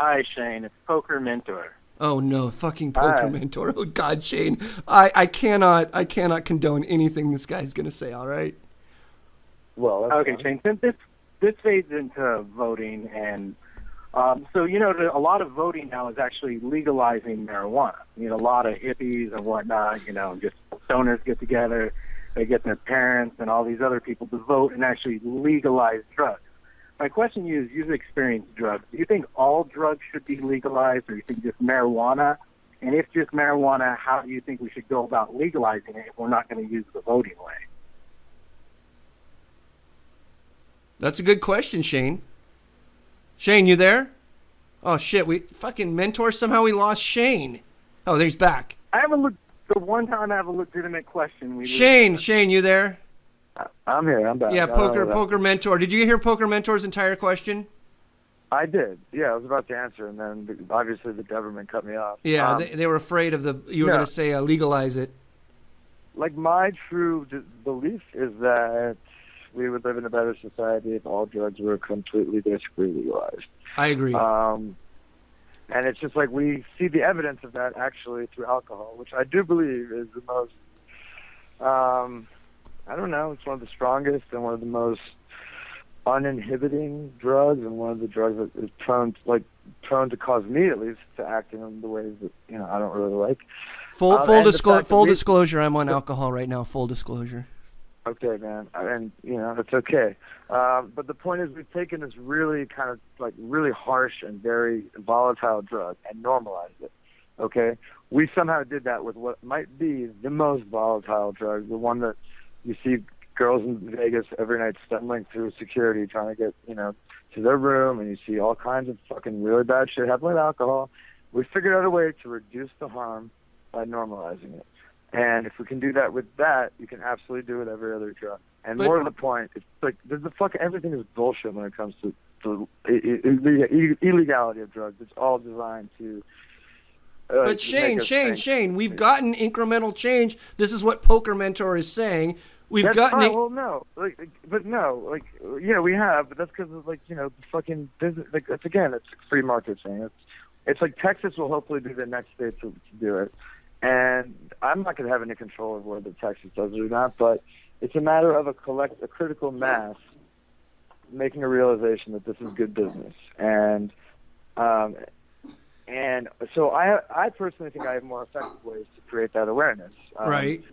Hi, Shane. It's Poker Mentor. Oh no, fucking poker Hi. mentor. Oh God, Shane. I cannot condone anything this guy's gonna say, all right? Well, that's Okay, fine. Shane. Since this fades into voting, and so a lot of voting now is actually legalizing marijuana. A lot of hippies and whatnot. Just stoners get together. They get their parents and all these other people to vote and actually legalize drugs. My question to you is, you've experienced drugs. Do you think all drugs should be legalized, or do you think just marijuana? And if just marijuana, how do you think we should go about legalizing it if we're not going to use the voting way? That's a good question, Shane. Shane, you there? Oh shit, we fucking mentor, somehow we lost Shane. Oh, there he's back. I have the one time I have a legitimate question. Shane, you there? I'm here. I'm back. Yeah, I don't know poker mentor. Did you hear poker mentor's entire question? I did. Yeah, I was about to answer, and then obviously the government cut me off. Yeah, they were afraid of you were yeah. going to say legalize it. Like, my true belief is that we would live in a better society if all drugs were completely, basically legalized. I agree. And it's just like we see the evidence of that actually through alcohol, which I do believe is the most, I don't know, it's one of the strongest and one of the most uninhibiting drugs, and one of the drugs that is prone to cause me, at least, to act in the ways that I don't really like. Full disclosure, I'm on alcohol right now. Full disclosure. Okay, man, and it's okay. But the point is, we've taken this really kind of really harsh and very volatile drug and normalized it. Okay, we somehow did that with what might be the most volatile drug, the one that you see girls in Vegas every night stumbling through security trying to get to their room, and you see all kinds of fucking really bad shit happen with alcohol. We figured out a way to reduce the harm by normalizing it. And if we can do that with that, you can absolutely do it with every other drug. And more to the point, it's like everything is bullshit when it comes to the illegality of drugs. It's all designed to. But Shane, we've gotten incremental change. This is what Poker Mentor is saying. We've gotten. Well, no, we have, but that's because of the fucking business. It's a free market thing. It's like Texas will hopefully be the next state to do it. And I'm not going to have any control over whether Texas does it or not, but it's a matter of a critical mass making a realization that this is good business. And so I personally think I have more effective ways to create that awareness. Right.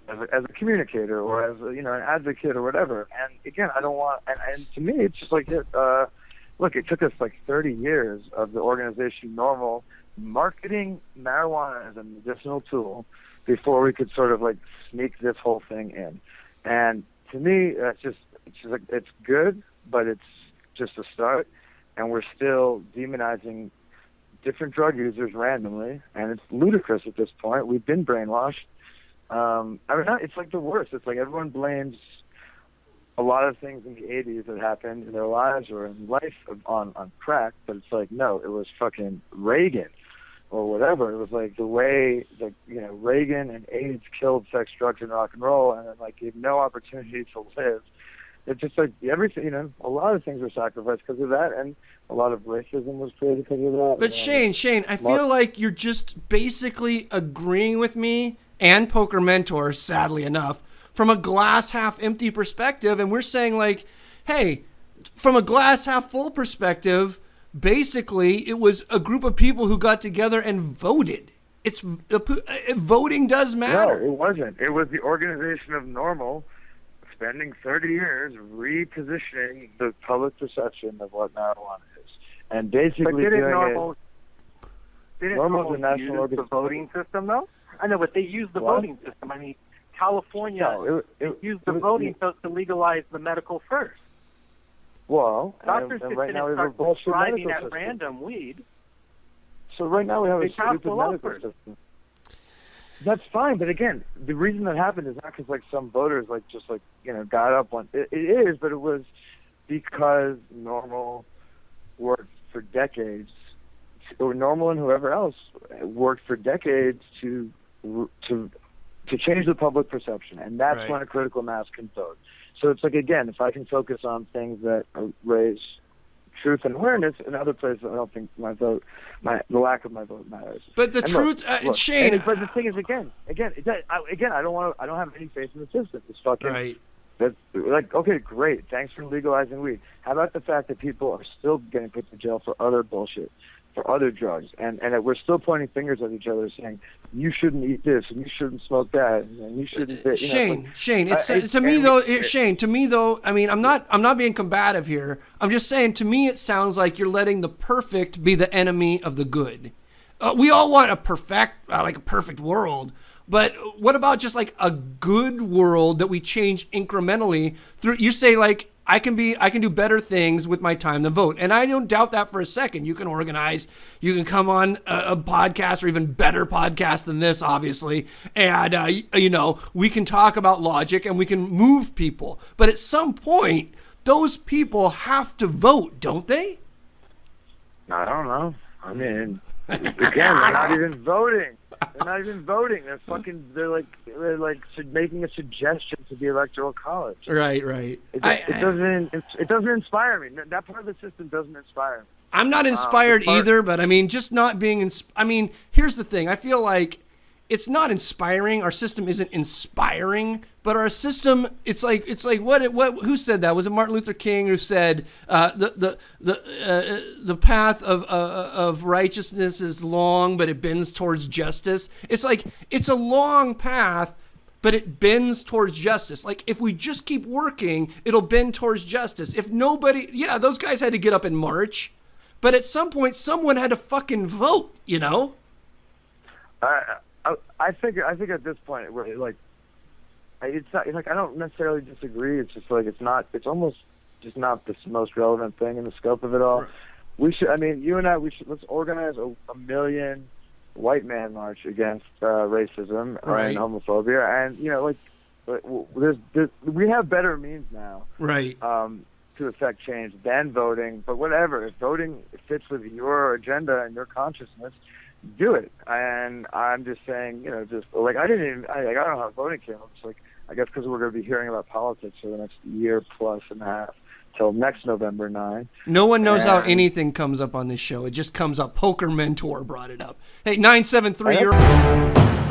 As a communicator or as an advocate or whatever. And again, I don't want, and to me, it's just like, look, it took us 30 years of the organization Normal marketing marijuana as a medicinal tool before we could sort of sneak this whole thing in. And to me, it's good, but it's just a start. And we're still demonizing different drug users randomly, and it's ludicrous at this point. We've been brainwashed. It's the worst. It's like everyone blames a lot of things in the 80s that happened in their lives or in life on crack, but it's like, no, it was fucking Reagan or whatever. It was the way that Reagan and AIDS killed sex, drugs, and rock and roll, and then gave no opportunity to live. It's just everything, a lot of things were sacrificed because of that, and a lot of racism was created because of that. But Shane, I feel like you're just basically agreeing with me and Poker Mentor, sadly enough, from a glass half empty perspective, and we're saying hey, from a glass half full perspective, basically it was a group of people who got together and voted. Voting does matter. No, it wasn't. It was the organization of Normal spending 30 years repositioning the public perception of what marijuana is, and basically doing Normal use the voting system, though? I know, but they used the voting system. I mean, California used the voting to legalize the medical first. Well, doctors and just right now we didn't have a start bullshit prescribing medical at system. random weed. So right now we have a They passed stupid the law medical first. system. That's fine, but again, the reason that happened is not because some voters got up one. It is, but it was because Normal worked for decades, or Normal and whoever else worked for decades to change the public perception, and that's Right. when a critical mass can vote. So it's again, if I can focus on things that raise truth and awareness. In other places, I don't think the lack of my vote matters. But the and truth, look, Shane. But the thing is, again, I don't have any faith in the system. It's fucking. Right. That's like, okay, great. Thanks for legalizing weed. How about the fact that people are still getting put to jail for other bullshit, for other drugs, and that we're still pointing fingers at each other, saying you shouldn't eat this and you shouldn't smoke that and you shouldn't. Shane, to me though, I mean, I'm not being combative here. I'm just saying, to me, it sounds like you're letting the perfect be the enemy of the good. We all want a perfect world. But what about just like a good world that we change incrementally through? You say like, I can do better things with my time than vote. And I don't doubt that for a second. You can organize, you can come on a podcast or even better podcast than this, obviously. And, we can talk about logic and we can move people. But at some point, those people have to vote, don't they? I don't know. I mean, again, they're not even voting. They're not even voting. They're like making a suggestion to the Electoral College. Right. It doesn't inspire me. That part of the system doesn't inspire me. I'm not inspired either, but I mean, just not being. I mean, here's the thing. I feel like it's not inspiring. Our system isn't inspiring, but our system, it's like what who said that? Was it Martin Luther King who said the path of righteousness is long, but it bends towards justice? It's like it's a long path, but it bends towards justice. Like if we just keep working, it'll bend towards justice. If nobody, those guys had to get up and march, but at some point, someone had to fucking vote. I think at this point, it's like I don't necessarily disagree. It's just like it's almost just not the most relevant thing in the scope of it all. Right. We should. I mean, you and I. Let's organize a million white man march against racism and homophobia, and we have better means now, right? To affect change than voting. But whatever, if voting fits with your agenda and your consciousness, do it. And I'm just saying, just like I don't know how voting came up. It's like, I guess because we're going to be hearing about politics for the next year plus and a half till next November 9. No one knows how anything comes up on this show. It just comes up. Poker Mentor brought it up. Hey, 973.